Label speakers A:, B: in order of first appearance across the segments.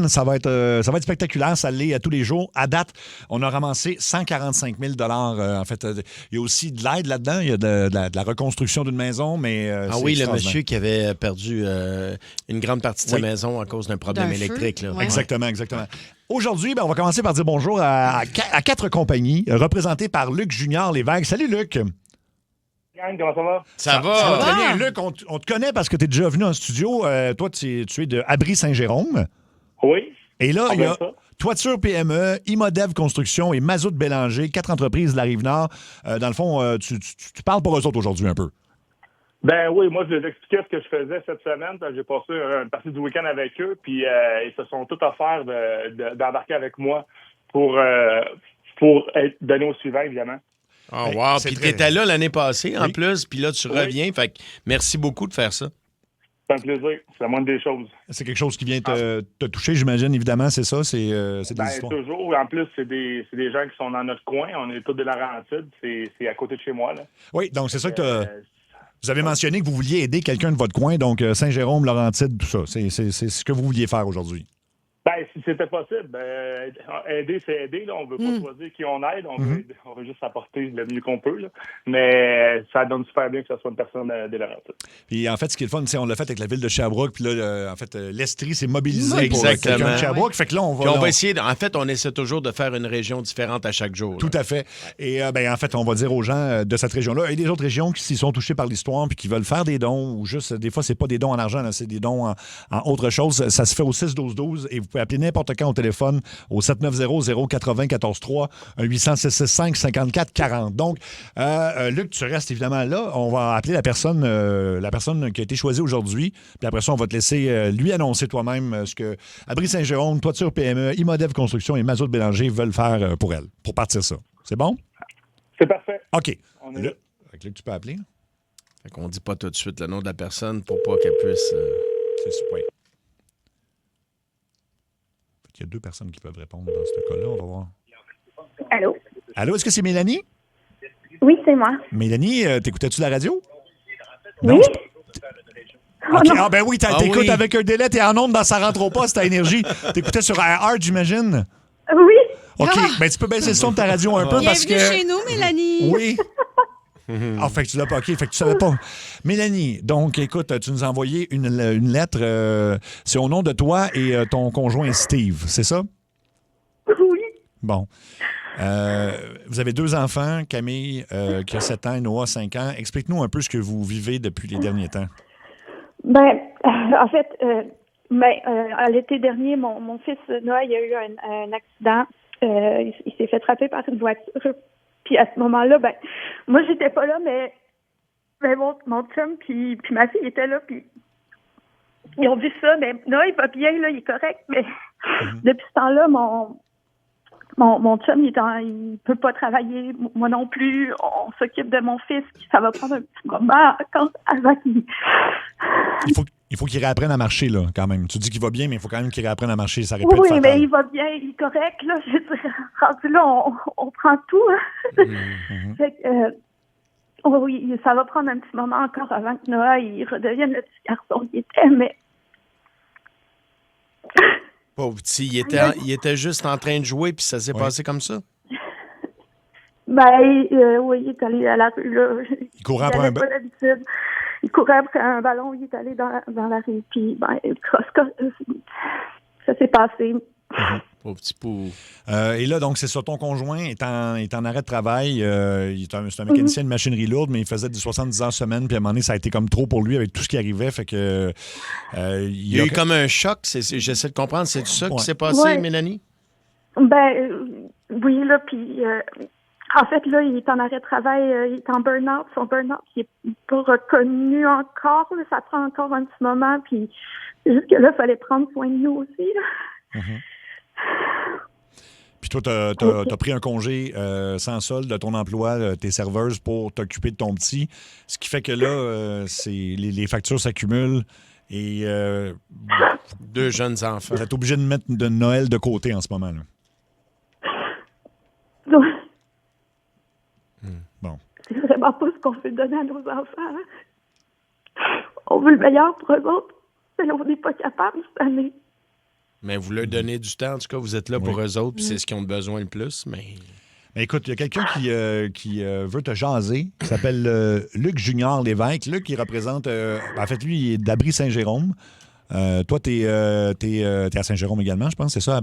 A: Ça va être spectaculaire, ça l'est à tous les jours. À date, on a ramassé 145 000 En fait, il y a aussi de l'aide là-dedans. Il y a de la reconstruction d'une maison, mais
B: Ah
A: c'est
B: oui, le
A: extraordinaire.
B: monsieur qui avait perdu une grande partie de sa
A: Oui.
B: maison à cause d'un problème
C: D'un
B: électrique.
C: feu,
B: Là.
C: ouais.
A: Exactement. Aujourd'hui, on va commencer par dire bonjour à 4 compagnies représentées par Luc Junior Lévesque. Salut, Luc.
D: Gang, comment ça va?
B: Ça va?
A: Ça va très
C: Ah!
A: bien. Luc, on te connaît parce que tu es déjà venu en studio. Toi, tu es de Abri-Saint-Jérôme.
D: Oui.
A: Et là, il y a
D: ça.
A: Toiture PME, Imodev Construction et Mazout Bélanger, 4 entreprises de la Rive-Nord. Dans le fond, tu parles pour eux autres aujourd'hui un peu.
D: Ben oui, moi, je les expliquais ce que je faisais cette semaine. J'ai passé une partie du week-end avec eux, puis ils se sont tout offerts d'embarquer avec moi pour être donné au suivant, évidemment.
B: Oh,
A: Hey,
B: wow.
A: c'est
B: Puis
A: très-
B: t'étais là l'année passée, en
A: Oui.
B: plus, puis là, tu
D: Oui.
B: reviens. Fait que merci beaucoup de faire ça.
D: C'est un plaisir. C'est la moindre des choses.
A: C'est quelque chose qui vient te toucher, j'imagine, évidemment, c'est ça? C'est des
D: Ben,
A: histoires.
D: toujours. En plus, c'est des gens qui sont dans notre coin. On est tous de Laurentides. C'est à côté de chez moi, là.
A: Oui, donc c'est ça que
D: Euh,
A: vous avez mentionné que vous vouliez aider quelqu'un de votre coin, donc Saint-Jérôme, Laurentides, tout ça. C'est ce que vous vouliez faire aujourd'hui.
D: Ben, si c'était possible, aider, c'est aider. Là. On veut pas choisir qui on aide. On veut juste apporter le mieux qu'on peut. Là. Mais ça donne super bien que ce soit une personne des Laurentides.
A: Puis en fait, ce qui est le fun, c'est on l'a fait avec la ville de Sherbrooke, puis là, en fait, l'Estrie s'est mobilisé pour
B: Exactement.
A: quelqu'un de Sherbrooke. Fait que là,
B: Puis on va essayer, en fait, on essaie toujours de faire une région différente à chaque jour.
A: Tout à fait. Et en fait, on va dire aux gens de cette région-là et des autres régions qui s'y sont touchées par l'histoire puis qui veulent faire des dons ou juste, des fois, c'est pas des dons en argent, là, c'est des dons en autre chose. Ça se fait au 6-12-12 et vous pouvez appeler n'importe quand au téléphone au 790-080-143, 800-665-5440. Donc, Luc, tu restes évidemment là. On va appeler la personne qui a été choisie aujourd'hui. Puis après ça, on va te laisser lui annoncer toi-même ce que Abri-Saint-Jérôme, Toiture PME, Imodev Construction et Mazout Bélanger veulent faire pour elle, pour partir ça. C'est bon?
D: C'est parfait.
A: OK.
D: On est là.
A: Fait que Luc, tu peux appeler?
B: Fait qu'on dit pas tout de suite le nom de la personne pour pas qu'elle puisse...
A: C'est super. Oui. Il y a 2 personnes qui peuvent répondre dans ce cas-là. On va voir.
E: Allô?
A: Allô, est-ce que c'est Mélanie?
E: Oui, c'est moi.
A: Mélanie, t'écoutais-tu la radio?
E: Oui?
A: Non,
E: Oh
A: OK.
E: non.
A: Ah ben oui,
B: Ah
A: t'écoutes
B: oui.
A: avec un délai, t'es en onde dans Ça rentre au poste, ta énergie. T'écoutais sur iHeart, j'imagine?
E: Oui?
A: OK,
C: Ah.
A: ben tu peux baisser le son de ta radio un peu parce
C: Bienvenue
A: que...
C: chez nous, Mélanie.
A: Oui. Ah, fait que tu l'as pas. OK, fait que tu savais pas. Mélanie, donc, écoute, tu nous as envoyé une lettre. C'est au nom de toi et ton conjoint Steve, c'est ça?
E: Oui.
A: Bon. Vous avez 2 enfants, Camille qui a 7 ans et Noah 5 ans. Explique-nous un peu ce que vous vivez depuis les derniers temps.
E: Ben, en fait, à l'été dernier, mon fils Noah, il a eu un accident. Il s'est fait frapper par une voiture. Puis à ce moment-là, ben, moi, j'étais pas là, mais mon chum puis ma fille étaient là, puis ils ont vu ça. Mais Noah, il va bien, là, il est correct. Mais depuis ce temps-là, mon chum, il peut pas travailler. Moi non plus. On s'occupe de mon fils. Ça va prendre un petit moment avant qu'il...
A: Il faut qu'il réapprenne à marcher, là, quand même. Tu dis qu'il va bien, mais il faut quand même qu'il réapprenne à marcher. Ça répète
E: Oui,
A: fatal.
E: mais il va bien, il est correct, là. Je veux dire, rendu là, on prend tout. Hein. Fait que, oui, ça va prendre un petit moment encore avant que Noah il redevienne le petit garçon qu'il était, mais...
B: Pauvre petit, il était juste en train de jouer, puis ça s'est passé comme ça.
E: Ben, oui, il est allé à la rue, là.
A: Il courait après un
E: pas d'habitude. Il courait après un ballon, il est allé dans la rue, puis ben, ça s'est passé.
B: Pauvre petit pou.
A: Et là, donc, c'est ça. Ton conjoint est en arrêt de travail. C'est un mécanicien de machinerie lourde, mais il faisait du 70 heures semaine. Puis à un moment donné, ça a été comme trop pour lui avec tout ce qui arrivait. Fait que.
B: Il y a eu comme un choc. J'essaie de comprendre. C'est ça qui s'est passé,
E: Ouais.
B: Mélanie?
E: Ben, oui, là, puis... en fait, là, il est en arrêt de travail, il est en burn-out. Son burn-out, il n'est pas reconnu encore. Là, ça prend encore un petit moment. Puis, juste que là, il fallait prendre soin de nous aussi. Là.
A: Puis toi, t'as pris un congé sans solde de ton emploi, tes serveuses, pour t'occuper de ton petit. Ce qui fait que là, les factures s'accumulent et
B: 2 jeunes enfants.
A: vous êtes obligé de mettre de Noël de côté en ce moment. Là.
E: Donc,
A: Bon.
E: c'est vraiment pas ce qu'on veut donner à nos enfants. Hein. On veut le meilleur pour eux autres, mais on n'est pas capable cette année.
B: Mais vous leur donnez du temps, en tout cas, vous êtes là pour eux autres, puis c'est ce qu'ils ont besoin le plus, mais...
A: Mais écoute, il y a quelqu'un qui veut te jaser, qui s'appelle Luc Junior Lévesque. Luc, il représente... en fait, lui, il est d'Abri-Saint-Jérôme. Toi, t'es à Saint-Jérôme également, je pense, c'est ça,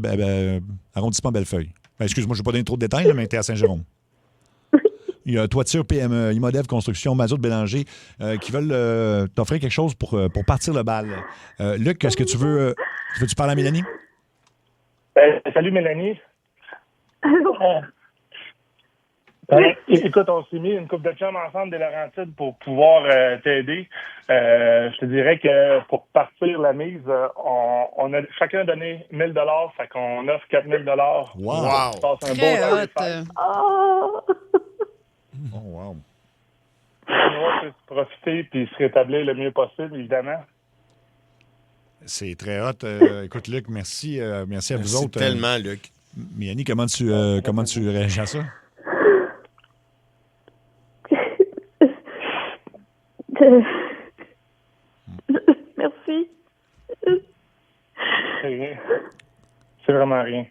A: arrondissement Bellefeuille. Excuse-moi, je ne vais pas donner trop de détails, là, mais t'es à Saint-Jérôme. Il y a Toiture PME, Imodev Construction, Mazout Bélanger qui veulent t'offrir quelque chose pour partir le bal. Luc, est-ce que tu veux... veux-tu parler à Mélanie?
D: Salut, Mélanie.
E: Allô?
D: Écoute, on s'est mis une couple de chums ensemble des Laurentides pour pouvoir t'aider. Je te dirais que pour partir la mise, on a chacun donné 1 000 $, fait qu'on offre 4 000 $.
A: Wow!
D: On passe un beau
C: Très
D: temps des
C: hot.
D: fêtes.
E: Oh!
A: Oh, wow!
D: On peut profiter puis se rétablir le mieux possible, évidemment.
A: C'est très hot. Écoute, Luc, merci. Merci à vous
B: Merci
A: autres.
B: tellement, Luc.
A: Mélanie, comment tu réagis à ça?
E: Merci.
D: C'est rien. C'est vraiment rien.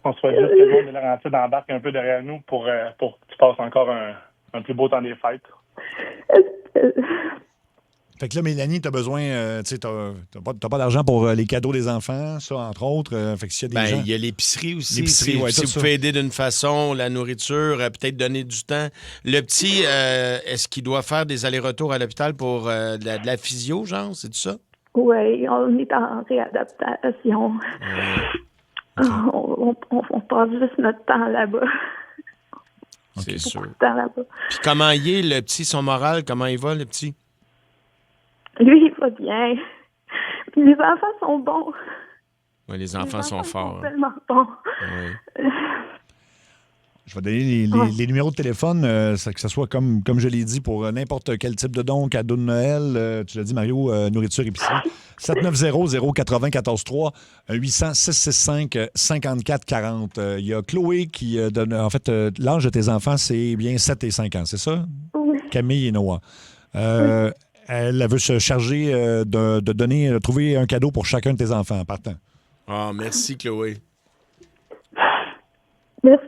D: On souhaite juste que le monde de Laurentides embarque un peu derrière nous pour que tu passes encore un plus beau temps des fêtes.
A: Fait que là, Mélanie, tu as besoin, tu sais, t'as pas d'argent pour les cadeaux des enfants, ça, entre autres. Fait que s'il y a des gens...
B: Il y a l'épicerie aussi.
A: L'épicerie,
B: si
A: ouais,
B: si
A: tout
B: vous
A: ça.
B: pouvez aider d'une façon, la nourriture, peut-être donner du temps. Le petit, est-ce qu'il doit faire des allers-retours à l'hôpital pour de la physio, genre? C'est ça?
E: Oui, on est en réadaptation. On passe juste notre temps là-bas.
B: C'est sûr.
E: Beaucoup de temps là-bas.
B: Puis comment il est, le petit, son moral? Comment il va, le petit?
E: Lui, il va bien. Puis les enfants sont bons.
B: Oui, les enfants sont forts.
E: Sont tellement bons.
B: Oui.
A: Je vais donner les numéros de téléphone, que ce soit comme je l'ai dit, pour n'importe quel type de don, cadeau de Noël. Tu l'as dit, Mario, nourriture, épicerie. 790-094-3, 800-665-5440. Il y a Chloé qui donne... En fait, l'âge de tes enfants, c'est bien 7 et 5 ans, c'est ça?
E: Oui.
A: Camille et Noah. Elle veut se charger de trouver un cadeau pour chacun de tes enfants en partant.
B: Ah, merci, Chloé.
E: Merci.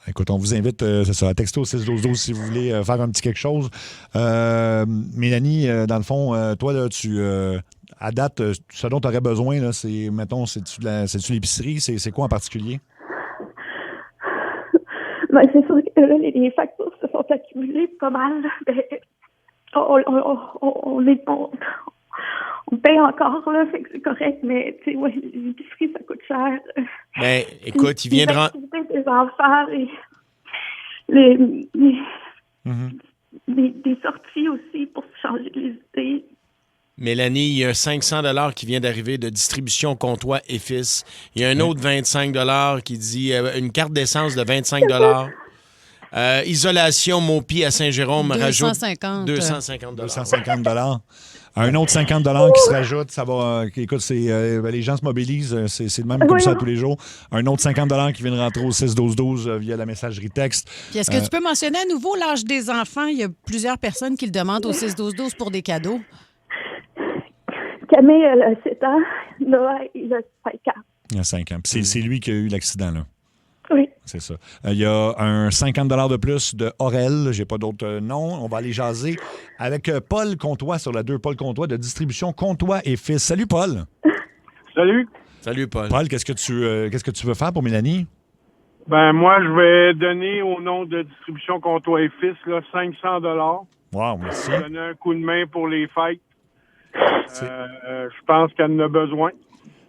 A: Écoute, on vous invite, c'est ça, à texter au 6-12-12 si vous voulez faire un petit quelque chose. Mélanie, dans le fond, toi, là, à date, ce dont tu aurais besoin, là, c'est, mettons, c'est-tu l'épicerie? C'est quoi en particulier?
E: Ben, c'est sûr que là, les factures se sont accumulées pas mal. Ben, on paye encore, là, fait que c'est correct, mais, tu sais, ouais, l'épicerie, ça coûte cher.
B: Ben, écoute, il vient de
E: Les activités des enfants, des sorties aussi pour se changer les idées.
B: Mélanie, il y a un 500 $ qui vient d'arriver de distribution Comtois et Fils. Il y a un autre 25 $ qui dit une carte d'essence de 25 $. Isolation Maupi à Saint-Jérôme rajoute
C: 250.
B: 250 $.
A: 250 Un autre 50 qui se rajoute, ça va. Écoute, les gens se mobilisent, c'est le même comme ça tous les jours. Un autre 50 qui vient de rentrer au 6-12-12 via la messagerie texte.
C: Puis est-ce que tu peux mentionner à nouveau l'âge des enfants? Il y a plusieurs personnes qui le demandent au 6-12-12 pour des cadeaux.
E: Camille, elle a 7 ans. Noah, il a 5 ans.
A: Il y a 5 ans. Puis c'est lui qui a eu l'accident, là.
E: Oui.
A: C'est ça. Il y a un 50 de plus de Aurel. J'ai pas d'autres noms. On va aller jaser avec Paul Comtois sur la 2. Paul Comtois de distribution Comtois et Fils. Salut, Paul.
F: Salut.
B: Salut, Paul.
A: Paul, qu'est-ce que tu veux faire pour Mélanie?
F: Ben, moi, je vais donner au nom de Distribution Comtois et Fils, là, 500 $.
A: Wow, merci.
F: Donner un coup de main pour les fêtes. Je pense qu'elle en a besoin.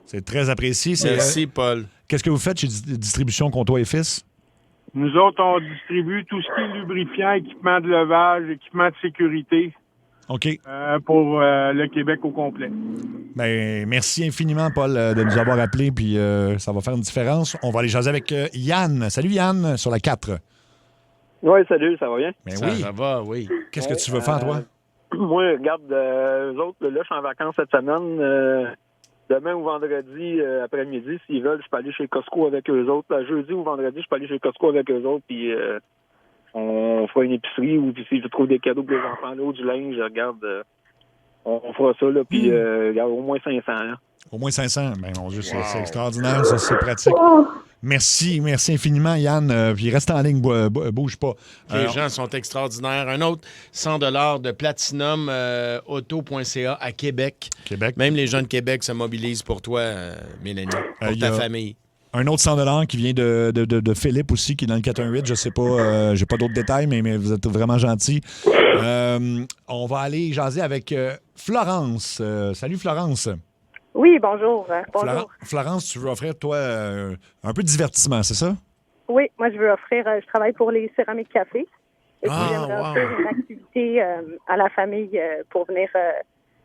A: C'est très apprécié.
B: Merci, Paul.
A: Qu'est-ce que vous faites chez Distribution Comtois et Fils?
F: Nous autres, on distribue tout ce qui est lubrifiant, équipement de levage, équipement de sécurité.
A: OK.
F: Pour le Québec au complet.
A: Ben, merci infiniment, Paul, de nous avoir appelés, puis ça va faire une différence. On va aller jaser avec Yann. Salut, Yann, sur la 4.
G: Oui, salut, ça va bien?
A: Ben
B: Ça,
A: oui.
B: ça va, oui.
A: Qu'est-ce que tu veux faire, toi?
G: Moi, regarde, eux autres, là, je suis en vacances cette semaine. Demain ou vendredi après-midi, s'ils veulent, je peux aller chez Costco avec eux autres. Jeudi ou vendredi, je peux aller chez Costco avec eux autres, puis on fera une épicerie, ou puis si je trouve des cadeaux pour les enfants, là, ou du linge, je regarde. on fera ça, là, puis il y a au moins 500. Là.
A: Au moins 500. Ben, mon Dieu, c'est extraordinaire, ça, c'est pratique.
E: Oh,
A: Merci infiniment, Yann. Puis reste en ligne, bouge pas.
B: Les gens sont extraordinaires. Un autre 100 de Platinum auto.ca à Québec.
A: Québec.
B: Même les gens de Québec se mobilisent pour toi, Mélanie, pour ta famille.
A: Un autre 100 qui vient de Philippe aussi, qui est dans le 418. Je sais pas, j'ai pas d'autres détails, mais vous êtes vraiment gentil. On va aller jaser avec Florence. Salut, Florence.
H: Oui, bonjour. Bonjour.
A: Florence, tu veux offrir, toi, un peu de divertissement, c'est ça?
H: Oui, moi, je veux offrir, je travaille pour les Céramiques Café. Et puis, j'aimerais
B: wow.
H: offrir une activité à la famille pour venir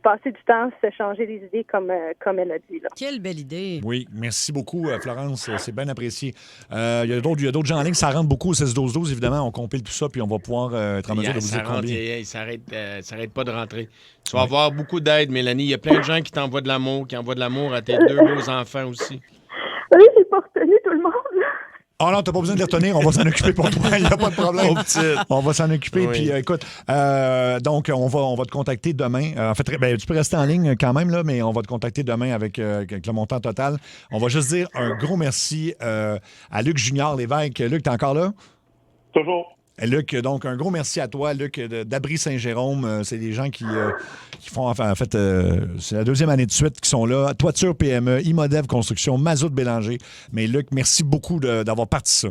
H: passer du temps, se changer les idées comme elle a dit. Là.
C: Quelle belle idée.
A: Oui, merci beaucoup, Florence. C'est bien apprécié. Il y a d'autres gens en ligne. Ça rentre beaucoup au 16-12-12, évidemment. On compile tout ça, puis on va pouvoir être en mesure de vous dire combien.
B: Ça n'arrête pas de rentrer. Tu vas avoir beaucoup d'aide, Mélanie. Il y a plein de gens qui t'envoient de l'amour, qui envoient de l'amour à tes 2 beaux enfants aussi.
H: Oui, j'ai pas retenu tout le monde.
A: Ah non, t'as pas besoin de les retenir. On va s'en occuper pour toi. Il n'y a pas de problème. On va s'en occuper.
B: Oui.
A: Puis écoute, donc on va te contacter demain. En fait, tu peux rester en ligne quand même, là, mais on va te contacter demain avec le montant total. On va juste dire un gros merci à Luc Junior Lévesque. Luc, t'es encore là?
D: Toujours.
A: Luc, donc un gros merci à toi, Luc, d'Abri Saint-Jérôme. C'est des gens qui font, en fait, c'est la 2e année de suite qui sont là. Toiture PME, Imodev Construction, Mazout Bélanger. Mais Luc, merci beaucoup d'avoir parti ça.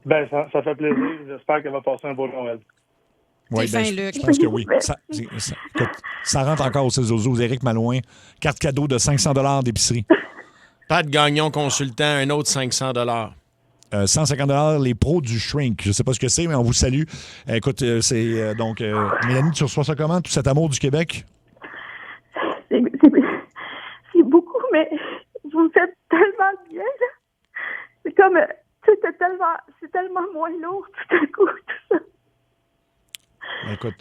D: Ben, ça fait plaisir. J'espère qu'elle va passer un beau Noël.
A: Oui,
C: T'es fin, Luc.
A: Je pense que oui. Écoute, ça rentre encore au 16-12-12. Éric Malouin, carte cadeau de 500 d'épicerie.
B: Pat Gagnon, consultant, un autre 500
A: 150 les pros du shrink. Je ne sais pas ce que c'est, mais on vous salue. Écoute, c'est donc... Mélanie, tu reçois ça comment, tout cet amour du Québec?
E: c'est beaucoup, mais vous me faites tellement bien. Là. C'est comme... c'est tellement moins lourd tout à coup, tout ça.
A: Écoute,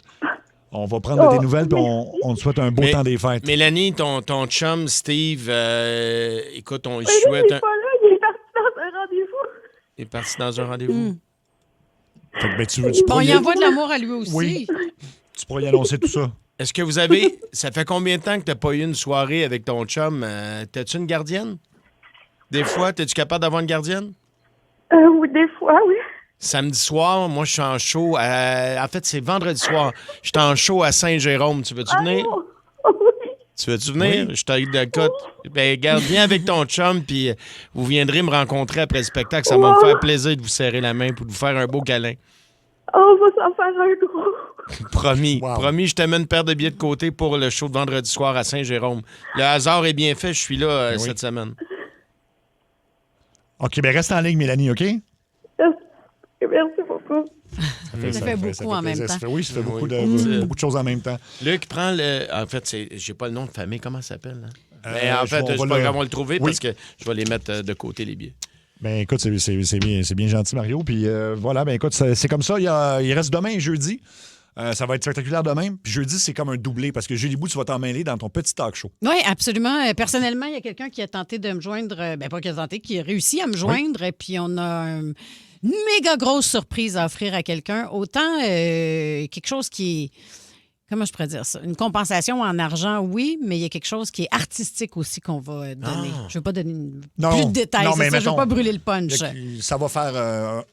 A: on va prendre de tes nouvelles puis on te souhaite un beau temps des fêtes.
B: Mélanie, ton chum, Steve, écoute, on lui
E: Mais
B: souhaite...
E: il est pas là, il est parti dans un rendez-vous.
B: Il est parti dans un rendez-vous.
A: Fait que, tu
C: Bon,
A: pourrais
C: il envoie de l'amour à lui aussi.
A: Oui. Tu pourrais y annoncer tout ça.
B: Est-ce que vous avez... Ça fait combien de temps que tu n'as pas eu une soirée avec ton chum? T'as-tu une gardienne? Des fois, es-tu capable d'avoir une gardienne?
E: Oui, des fois, oui.
B: Samedi soir, moi, je suis en show. En fait, c'est vendredi soir. Je suis en show à Saint-Jérôme. Tu veux-tu venir?
E: Oh, oui.
B: Tu veux-tu venir? Je t'aille de cote. Ben, garde, viens avec ton chum, puis vous viendrez me rencontrer après le spectacle. Ça va me faire plaisir de vous serrer la main pour vous faire un beau câlin.
E: On va s'en faire un gros.
B: Promis.
A: Wow.
B: Promis, je te mets une paire de billets de côté pour le show de vendredi soir à Saint-Jérôme. Le hasard est bien fait. Je suis là cette semaine.
A: OK, bien reste en ligne, Mélanie, OK?
E: Merci beaucoup.
C: Ça fait beaucoup en même temps.
A: Ça fait beaucoup de choses en même temps.
B: Luc, prends le... En fait, j'ai pas le nom de famille. Comment ça s'appelle? Hein? Mais en
A: on
B: fait,
A: va
B: c'est pas grave, on va le trouver parce que je vais les mettre de côté, les billets.
A: Ben écoute, c'est bien gentil, Mario. Puis voilà, ben écoute, c'est comme ça. Il reste demain et jeudi. Ça va être spectaculaire demain. Puis jeudi, c'est comme un doublé parce que jeudi bout, tu vas t'en mêler dans ton petit talk show.
C: Oui, absolument. Personnellement, il y a quelqu'un qui a tenté de me joindre. Pas qui a tenté, qui a réussi à me joindre. Et puis, on a une méga grosse surprise à offrir à quelqu'un. Autant quelque chose qui est... Comment je pourrais dire ça? Une compensation en argent, oui, mais il y a quelque chose qui est artistique aussi qu'on va donner. Je ne veux pas donner plus de détails,
A: mais
C: je ne veux pas brûler le punch.
A: Ça va faire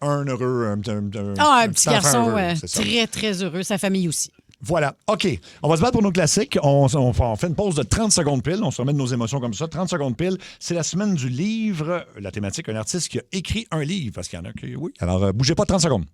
A: un heureux...
C: Un petit garçon
A: heureux,
C: très, très heureux. Sa famille aussi.
A: Voilà. OK. On va se battre pour nos classiques. On fait une pause de 30 secondes pile. On se remet de nos émotions comme ça. 30 secondes pile. C'est la semaine du livre. La thématique, un artiste qui a écrit un livre. Parce qu'il y en a qui... Oui. Alors, bougez pas 30 secondes.